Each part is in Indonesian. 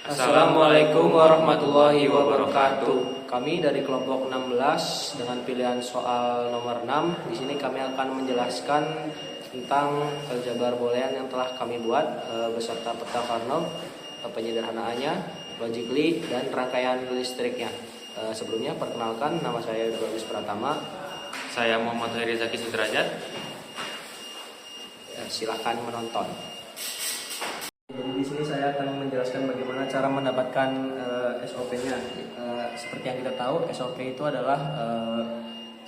Assalamualaikum warahmatullahi wabarakatuh. Kami dari kelompok 16 dengan pilihan soal nomor 6. Di sini kami akan menjelaskan tentang aljabar boolean yang telah kami buat beserta peta Carnot, penyederhanaannya, logically, dan rangkaian listriknya. Sebelumnya perkenalkan, nama saya Yuda Bagus Pratama. Saya Muhammad Heri Zaki Sudrajat. Silakan menonton. Jadi di sini saya akan menjelaskan bagaimana cara mendapatkan SOP-nya. Seperti yang kita tahu, SOP itu adalah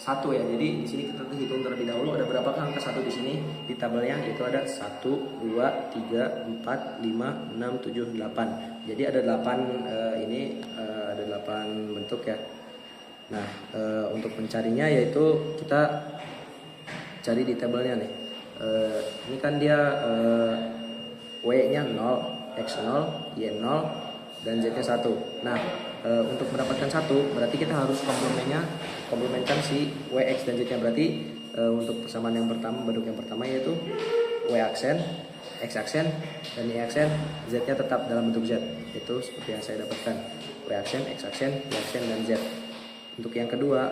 satu ya. Jadi di sini kita hitung terlebih dahulu ada berapa angka satu di sini di tabelnya, yaitu ada 1, 2, 3, 4, 5, 6, 7, 8. Jadi ada 8 ada 8 bentuk ya. Nah, untuk mencarinya yaitu kita cari di tabelnya nih. Ini kan dia W-nya 0, X 0, Y 0, dan Z-nya 1. Nah, untuk mendapatkan 1 berarti kita harus komplementkan si W, X, dan Z-nya. Berarti untuk persamaan yang pertama, bentuk yang pertama yaitu W aksen, X aksen, dan Y aksen, Z-nya tetap dalam bentuk Z. Itu seperti yang saya dapatkan. W aksen, X aksen, Y aksen, dan Z. Untuk yang kedua,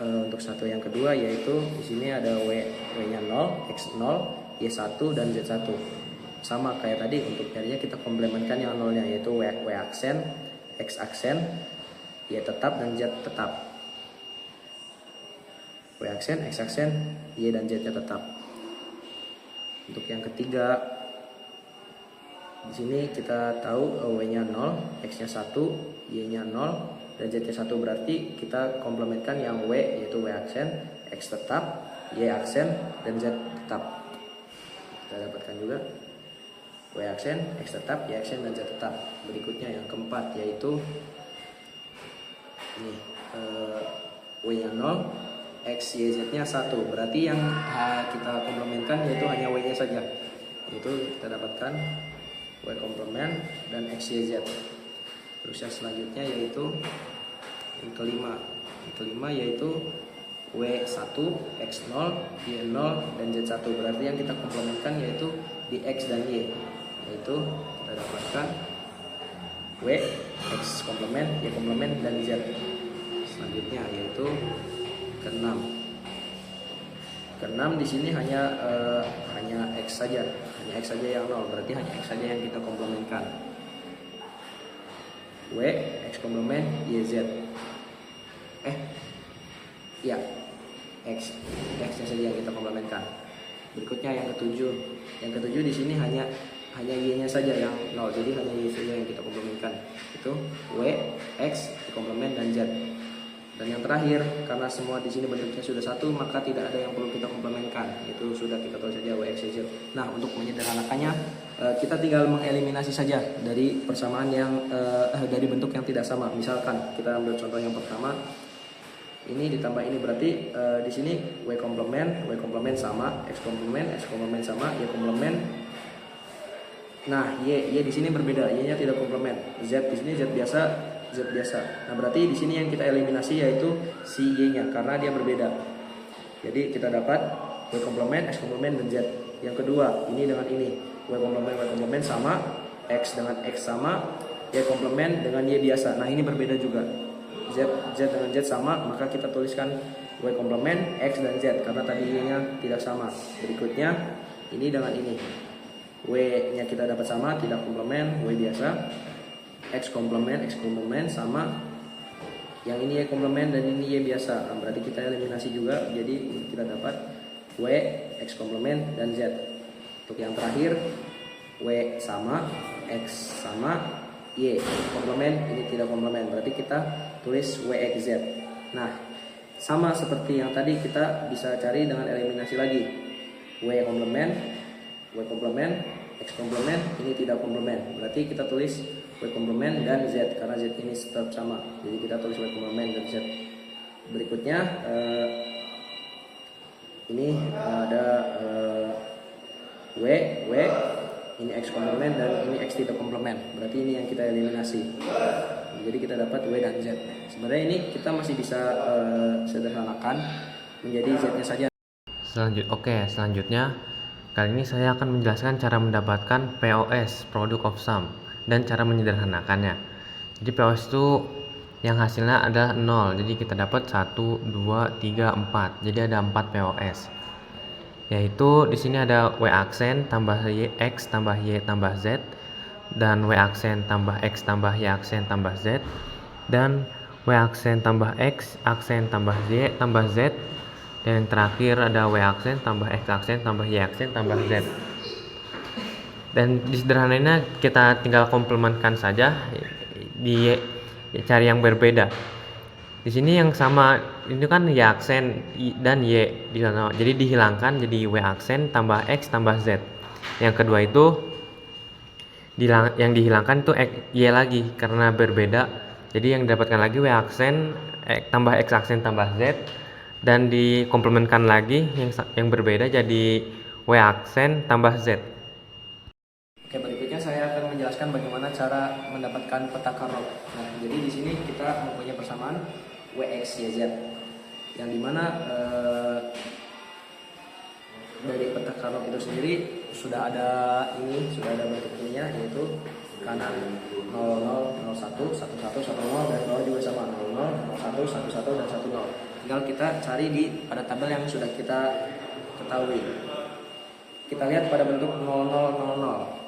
untuk satu yang kedua yaitu di sini ada W-nya 0, X 0, Y 1, dan Z 1. Sama kayak tadi, untuk nyarinya kita komplementkan yang nolnya yaitu W aksen, X aksen, Y tetap, dan Z tetap. W aksen, X aksen, Y dan Z nya tetap. Untuk yang ketiga, di sini kita tahu W-nya 0, X-nya 1, Y-nya 0, dan Z-nya 1. Berarti kita komplementkan yang W yaitu W aksen, X tetap, Y aksen, dan Z tetap. Kita dapatkan juga W aksen, X tetap, Y aksen, dan Z tetap. Berikutnya yang keempat yaitu ini W-nya 0, X, Y, Z-nya 1. Berarti yang kita komplementkan yaitu hanya W-nya saja. Itu kita dapatkan W komplement dan X, Y, Z. Terus yang selanjutnya yaitu yang kelima. Yang kelima yaitu W1, X0, Y0, dan Z1. Berarti yang kita komplementkan yaitu di X dan Y. Yaitu kita dapatkan W, X komplement, Y komplement, dan Z. Selanjutnya yaitu ke-6. Ke-6 di sini hanya X saja, hanya X saja yang 0. Berarti hanya X saja yang kita komplementkan. W, X komplement, Y, Z. Ya, X-nya saja yang kita komplementkan. Berikutnya yang ketujuh. Yang ketujuh di sini hanya Y-nya saja yang 0. Jadi hanya Y saja yang kita komplementkan. Itu W, X, komplement, dan Z. Dan yang terakhir, karena semua di sini bentuknya sudah satu, maka tidak ada yang perlu kita komplementkan. Itu sudah kita tulis saja W, X, Y, Z. Nah, untuk menyederhanakannya, kita tinggal mengeliminasi saja dari persamaan yang dari bentuk yang tidak sama. Misalkan kita ambil contoh yang pertama. Ini ditambah ini berarti di sini W komplement sama, X komplement sama, Y komplement. Nah, Y di sini berbeda, Y-nya tidak komplement. Z di sini Z biasa. Nah, berarti di sini yang kita eliminasi yaitu si Y-nya karena dia berbeda. Jadi kita dapat W komplement, X komplement, dan Z. Yang kedua, ini dengan ini. W komplement sama, X dengan X sama, Y komplement dengan Y biasa. Nah, ini berbeda juga. Z dengan Z sama, maka kita tuliskan W komplement, X, dan Z karena tadi Y-nya tidak sama. Berikutnya ini dengan ini, W-nya kita dapat sama, tidak komplement, W biasa. X komplement sama, yang ini Y komplement dan ini Y biasa. Nah, berarti kita eliminasi juga, jadi kita dapat W, X komplement, dan Z. Untuk yang terakhir, W sama, X sama, Y komplement, ini tidak komplement. Berarti kita tulis W, X, Z. Nah, sama seperti yang tadi kita bisa cari dengan eliminasi lagi. W komplement, X komplement, ini tidak komplement. Berarti kita tulis W komplement dan Z karena Z ini tetap sama. Jadi kita tulis W komplement dan Z. Berikutnya ini ada W, ini X komplement, dan ini X tidak komplement. Berarti ini yang kita eliminasi. Jadi kita dapat W dan Z. Sebenarnya ini kita masih bisa sederhanakan menjadi Z-nya saja. Selanjutnya kali ini saya akan menjelaskan cara mendapatkan POS, Product of Sum. dan cara menyederhanakannya. Jadi POS itu yang hasilnya adalah 0. Jadi kita dapat 1, 2, 3, 4. Jadi ada 4 POS. Yaitu di sini ada W aksen tambah Y X tambah Y tambah Z, dan W aksen tambah X tambah Y aksen tambah Z, dan W aksen tambah X aksen tambah Y tambah Z, dan yang terakhir ada W aksen tambah X aksen tambah Y aksen tambah Z. Dan disederhanainnya kita tinggal komplementkan saja, cari yang berbeda. Di sini yang sama ini kan Y aksen dan Y di sana. Jadi dihilangkan jadi W aksen tambah X tambah Z. Yang kedua itu yang dihilangkan itu Y lagi karena berbeda. Jadi yang didapatkan lagi W aksen tambah X aksen tambah Z, dan dikomplementkan lagi yang berbeda jadi W aksen tambah Z. Oke, berikutnya saya akan menjelaskan bagaimana cara mendapatkan peta Carnot. Nah, jadi di sini kita mempunyai persamaan WX, YZ, yang dimana dari peta Carnot itu sendiri sudah ada bentuk ininya, yaitu kanan 00, 01, 11, 10, dan bawah juga sama 00, 01, 11, dan 10. Tinggal kita cari pada tabel yang sudah kita ketahui. Kita lihat pada bentuk 0000.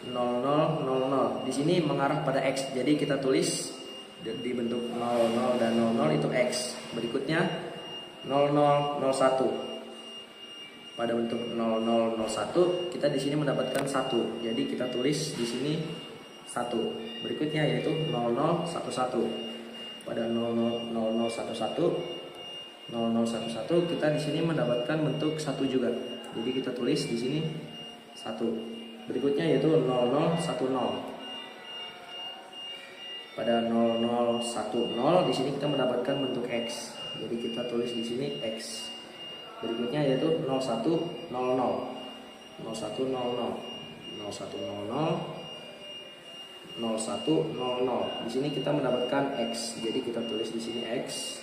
0000 di sini mengarah pada X, jadi kita tulis di bentuk 00 dan 00 itu X. Berikutnya 0001 pada bentuk 0001 kita di sini mendapatkan 1, jadi kita tulis di sini 1. Berikutnya yaitu 0011 pada 0011 kita di sini mendapatkan bentuk 1 juga, jadi kita tulis di sini 1. Berikutnya yaitu 0010 pada 0010 di sini kita mendapatkan bentuk X, jadi kita tulis di sini X. Berikutnya yaitu 0100 di sini kita mendapatkan X, jadi kita tulis di sini X.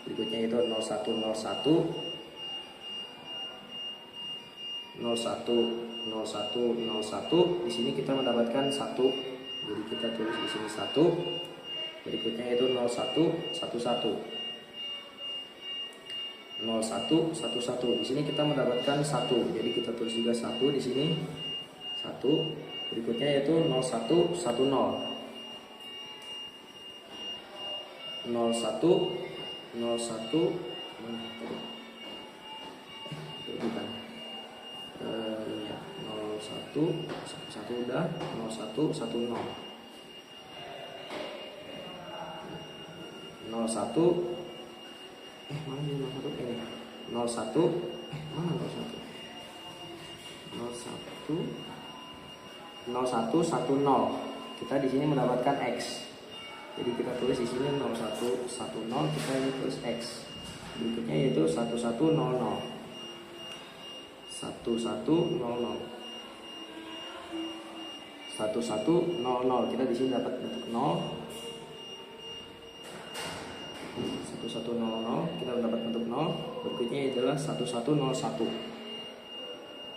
Berikutnya yaitu 0101 di sini kita mendapatkan 1, jadi kita tulis di sini 1. Berikutnya yaitu 0111 di sini kita mendapatkan 1, jadi kita tulis juga 1 di sini 1. Berikutnya yaitu 0110 udah 0110 kita di sini mendapatkan X, jadi kita tulis di sini 0110, kita ini tulis X. Berikutnya yaitu 1100 kita di sini dapat bentuk 0. 1100 kita dapat bentuk 0. Berikutnya adalah 1101.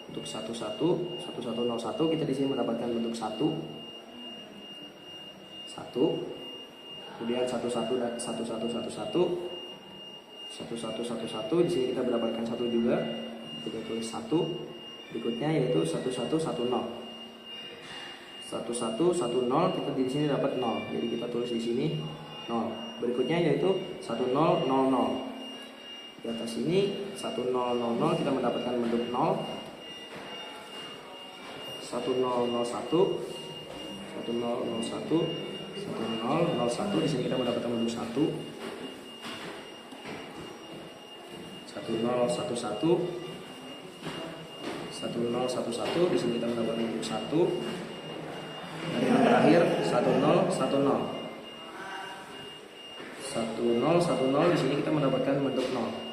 Untuk 1101 kita di sini mendapatkan bentuk 1. Kemudian 1111 di sini kita mendapatkan 1 juga. Kita tulis 1. Berikutnya yaitu 1110. 1110 kita di sini dapat 0. Jadi kita tulis di sini 0. Berikutnya yaitu 1000. Di atas ini 1000 kita mendapatkan bentuk 0. 1001 di sini kita mendapatkan bentuk 1. 1011 di sini kita mendapatkan bentuk 1. Dan yang terakhir 1010 di sini kita mendapatkan bentuk 0.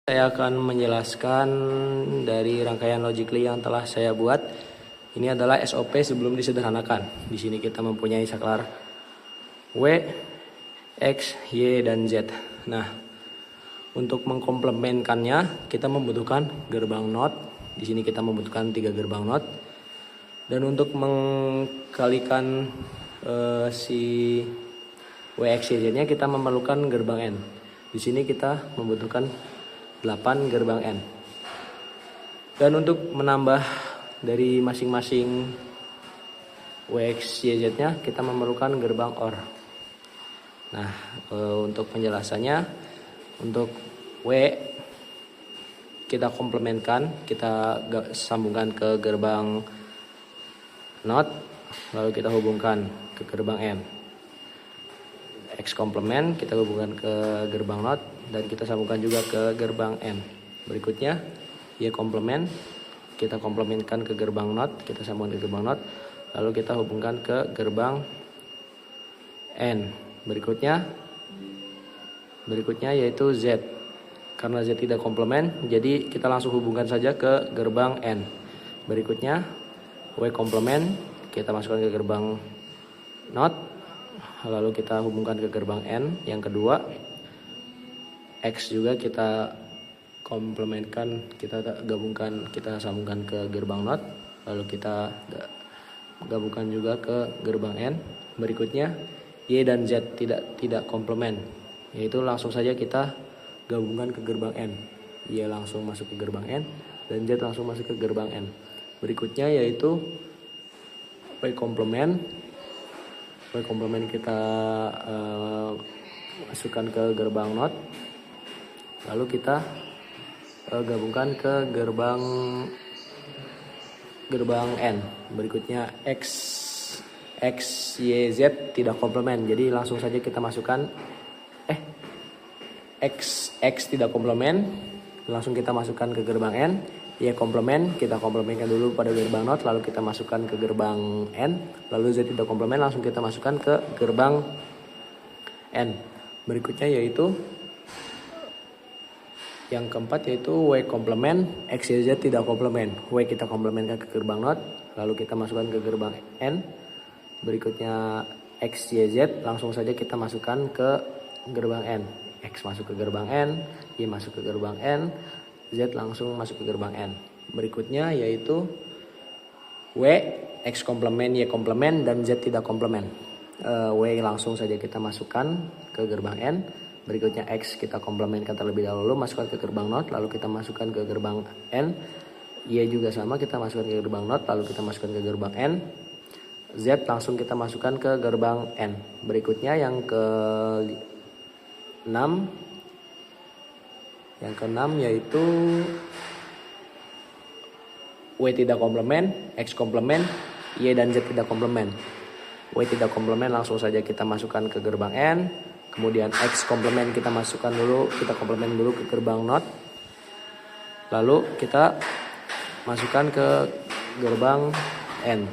Saya akan menjelaskan dari rangkaian logically yang telah saya buat. Ini adalah SOP sebelum disederhanakan. Di sini kita mempunyai saklar W, X, Y, dan Z. Nah, Untuk mengkomplemenkannya kita membutuhkan gerbang NOT. Di sini kita membutuhkan 3 gerbang NOT. Dan untuk mengkalikan si WXYZ-nya kita memerlukan gerbang N. Di sini kita membutuhkan 8 gerbang N. Dan untuk menambah dari masing-masing WXYZ-nya kita memerlukan gerbang OR. Nah, untuk penjelasannya, untuk W kita komplementkan, kita sambungkan ke gerbang NOT, lalu kita hubungkan ke gerbang M. X komplement kita hubungkan ke gerbang NOT dan kita sambungkan juga ke gerbang N. Berikutnya Y komplement kita komplementkan ke gerbang NOT, kita sambungkan ke gerbang NOT, lalu kita hubungkan ke gerbang N. Berikutnya yaitu Z. Karena Z tidak komplement, jadi kita langsung hubungkan saja ke gerbang N. Berikutnya W komplement kita masukkan ke gerbang NOT, lalu kita hubungkan ke gerbang N yang kedua. X juga kita komplementkan, kita gabungkan, kita sambungkan ke gerbang NOT, lalu kita gabungkan juga ke gerbang N. Berikutnya Y dan Z tidak komplement, yaitu langsung saja kita gabungkan ke gerbang N. Y langsung masuk ke gerbang N dan Z langsung masuk ke gerbang N. Berikutnya yaitu Y komplement. Y komplement kita masukkan ke gerbang NOT, lalu kita gabungkan ke gerbang N. Berikutnya X Y Z tidak komplement, jadi langsung saja kita masukkan X tidak komplement, langsung kita masukkan ke gerbang N. Y komplement kita komplementkan dulu pada gerbang NOT, lalu kita masukkan ke gerbang N. Lalu Z tidak komplement, langsung kita masukkan ke gerbang N. Berikutnya yaitu yang keempat yaitu Y komplement, X Y Z tidak komplement. Y kita komplementkan ke gerbang NOT, lalu kita masukkan ke gerbang N. Berikutnya X Y Z langsung saja kita masukkan ke gerbang N. X masuk ke gerbang N, Y masuk ke gerbang N, Z langsung masuk ke gerbang N. Berikutnya yaitu W, X komplement, Y komplement, dan Z tidak komplement. W langsung saja kita masukkan ke gerbang N. Berikutnya X kita komplementkan terlebih dahulu, masukkan ke gerbang NOT, lalu kita masukkan ke gerbang N. Y juga sama, kita masukkan ke gerbang NOT, lalu kita masukkan ke gerbang N. Z langsung kita masukkan ke gerbang N. Berikutnya yang keenam yaitu W tidak komplement, X komplement, Y dan Z tidak komplement. W tidak komplement langsung saja kita masukkan ke gerbang N. Kemudian X komplement kita masukkan dulu, kita komplement dulu ke gerbang NOT. Lalu kita masukkan ke gerbang N.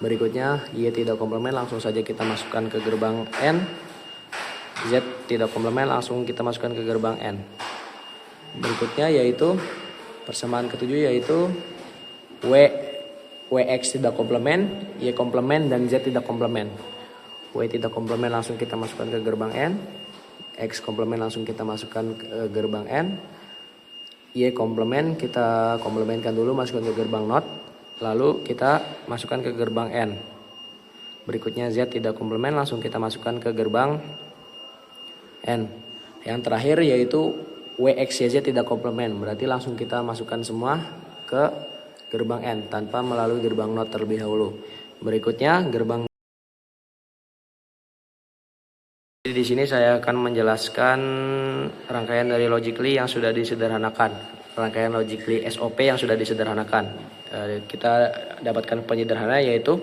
Berikutnya Y tidak komplement, langsung saja kita masukkan ke gerbang N. Z tidak komplement, langsung kita masukkan ke gerbang N. Berikutnya yaitu persamaan ketujuh yaitu WX tidak komplement, Y komplement, dan Z tidak komplement. W tidak komplement langsung kita masukkan ke gerbang N. X komplement langsung kita masukkan ke gerbang N. Y komplement kita komplementkan dulu, masukkan ke gerbang NOT, lalu kita masukkan ke gerbang N. Berikutnya Z tidak komplement, langsung kita masukkan ke gerbang N. Yang terakhir yaitu WXYZ tidak komplement, berarti langsung kita masukkan semua ke gerbang N tanpa melalui gerbang NOT terlebih dahulu. Berikutnya gerbang. Di sini saya akan menjelaskan rangkaian dari logically yang sudah disederhanakan, rangkaian logically SOP yang sudah disederhanakan. Kita dapatkan penyederhanaan yaitu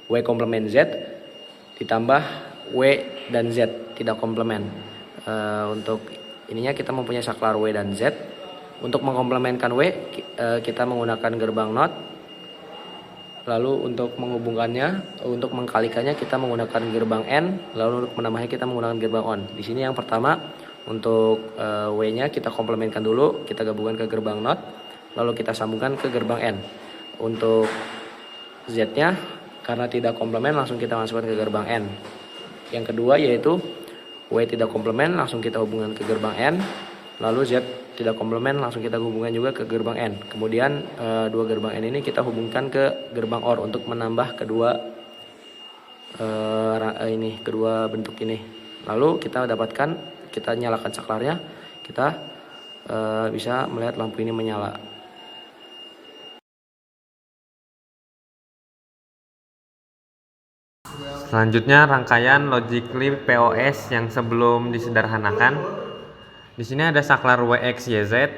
W komplement Z ditambah W dan Z tidak komplement. Untuk ininya kita mempunyai saklar W dan Z. Untuk mengkomplementkan W kita menggunakan gerbang NOT. Lalu untuk menghubungkannya, untuk mengkalikannya kita menggunakan gerbang N. Lalu untuk menambahnya kita menggunakan gerbang ON. Di sini yang pertama untuk W-nya kita komplementkan dulu, kita gabungkan ke gerbang NOT. Lalu kita sambungkan ke gerbang N. Untuk Z-nya karena tidak komplement langsung kita masukkan ke gerbang N. Yang kedua yaitu W tidak komplement langsung kita hubungkan ke gerbang N, lalu Z tidak komplement langsung kita hubungkan juga ke gerbang N. Kemudian dua gerbang N ini kita hubungkan ke gerbang OR untuk menambah kedua kedua bentuk ini. Lalu kita nyalakan saklarnya, kita bisa melihat lampu ini menyala. Selanjutnya rangkaian logically POS yang sebelum disederhanakan. Di sini ada saklar WXYZ.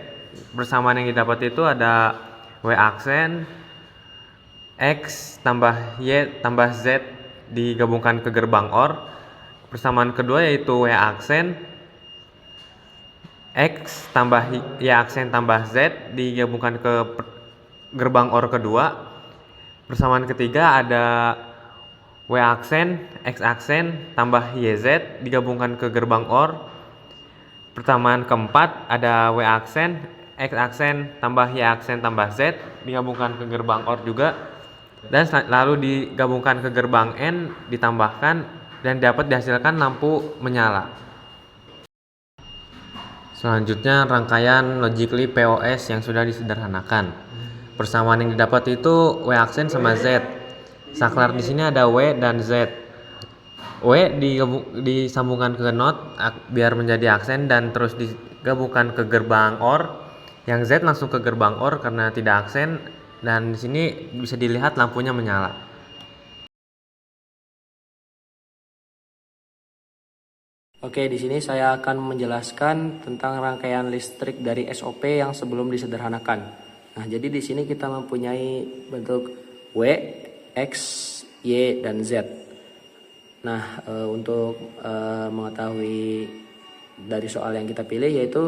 Persamaan yang didapat itu ada W aksen X tambah Y tambah Z digabungkan ke gerbang OR. Persamaan kedua yaitu W aksen X tambah Y aksen tambah Z digabungkan ke gerbang OR kedua. Persamaan ketiga ada W aksen X aksen tambah YZ digabungkan ke gerbang OR. Persamaan keempat ada W aksen X aksen tambah Y aksen tambah Z digabungkan ke gerbang OR juga, dan lalu digabungkan ke gerbang N, ditambahkan dan dapat dihasilkan lampu menyala. Selanjutnya rangkaian logically POS yang sudah disederhanakan. Persamaan yang didapat itu W aksen sama Z. Saklar di sini ada W dan Z. W disambungkan ke not biar menjadi aksen dan terus digabungkan ke gerbang OR. Yang Z langsung ke gerbang OR karena tidak aksen, dan di sini bisa dilihat lampunya menyala. Oke, di sini saya akan menjelaskan tentang rangkaian listrik dari SOP yang sebelum disederhanakan. Nah, jadi di sini kita mempunyai bentuk W, X, Y, dan Z. Nah, untuk mengetahui dari soal yang kita pilih, yaitu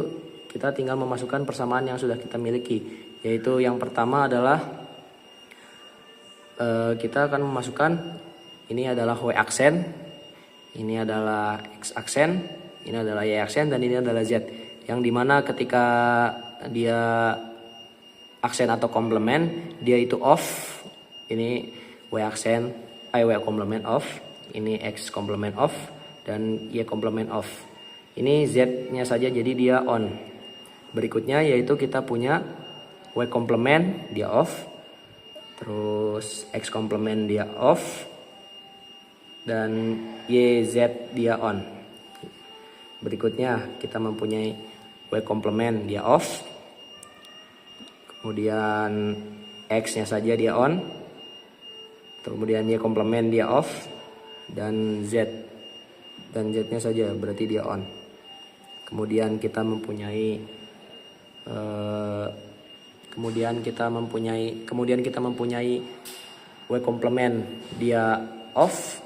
kita tinggal memasukkan persamaan yang sudah kita miliki. Yaitu yang pertama adalah kita akan memasukkan, ini adalah W aksen, ini adalah X aksen, ini adalah Y aksen, dan ini adalah Z. Yang dimana ketika dia aksen atau komplement, dia itu off. Ini W aksen, W komplement off. Ini X komplement off dan Y komplement off. Ini Z-nya saja, jadi dia on. Berikutnya yaitu kita punya W komplement, dia off. Terus X komplement dia off. Dan YZ dia on. Berikutnya kita mempunyai W komplement dia off. Kemudian X-nya saja dia on. Kemudian Y komplement dia off. Dan Z-nya saja berarti dia on. Kemudian kita mempunyai W komplement dia off,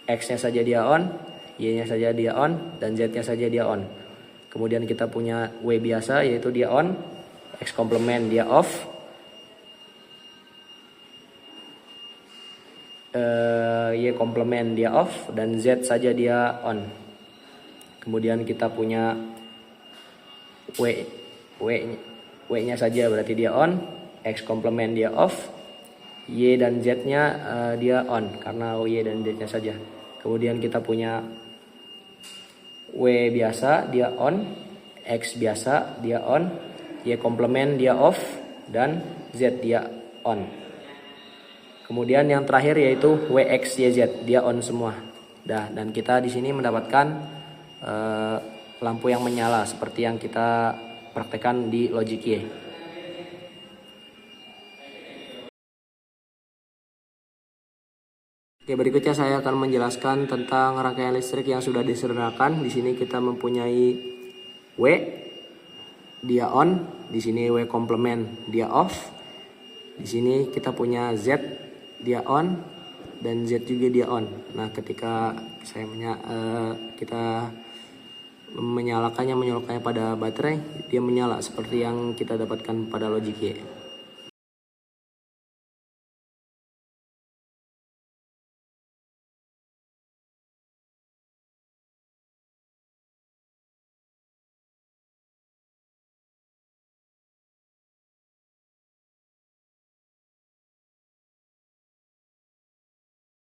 X-nya saja dia on, Y-nya saja dia on, dan Z-nya saja dia on. Kemudian kita punya W biasa yaitu dia on, X komplement dia off, Y komplement dia off, dan Z saja dia on. Kemudian kita punya W-nya saja berarti dia on, X komplement dia off, Y dan Z-nya dia on karena Y dan Z-nya saja. Kemudian kita punya W biasa dia on, X biasa dia on, Y komplement dia off, dan Z dia on. Kemudian yang terakhir yaitu WXYZ, dia on semua. Dan kita di sini mendapatkan lampu yang menyala seperti yang kita praktekkan di logic Y. Oke, berikutnya saya akan menjelaskan tentang rangkaian listrik yang sudah disederhanakan. Di sini kita mempunyai W, dia on. Di sini W komplement, dia off. Di sini kita punya Z, dia on, dan Z juga dia on. Nah, ketika kita menyalakannya pada baterai, dia menyala seperti yang kita dapatkan pada logic Y.